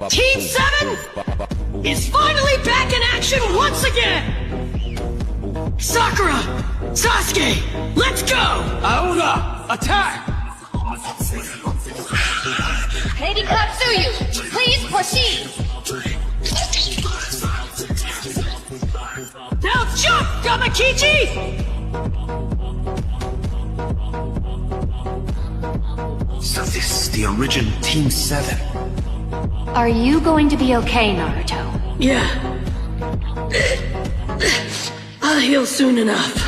Team 7 is finally back in action once again! Sakura! Sasuke! Let's go! Ahora, attack! Lady Katsuyu, please proceed! Now jump, Gamakichi! So this is the original Team 7. Are you going to be okay, Naruto? Yeah. I'll heal soon enough.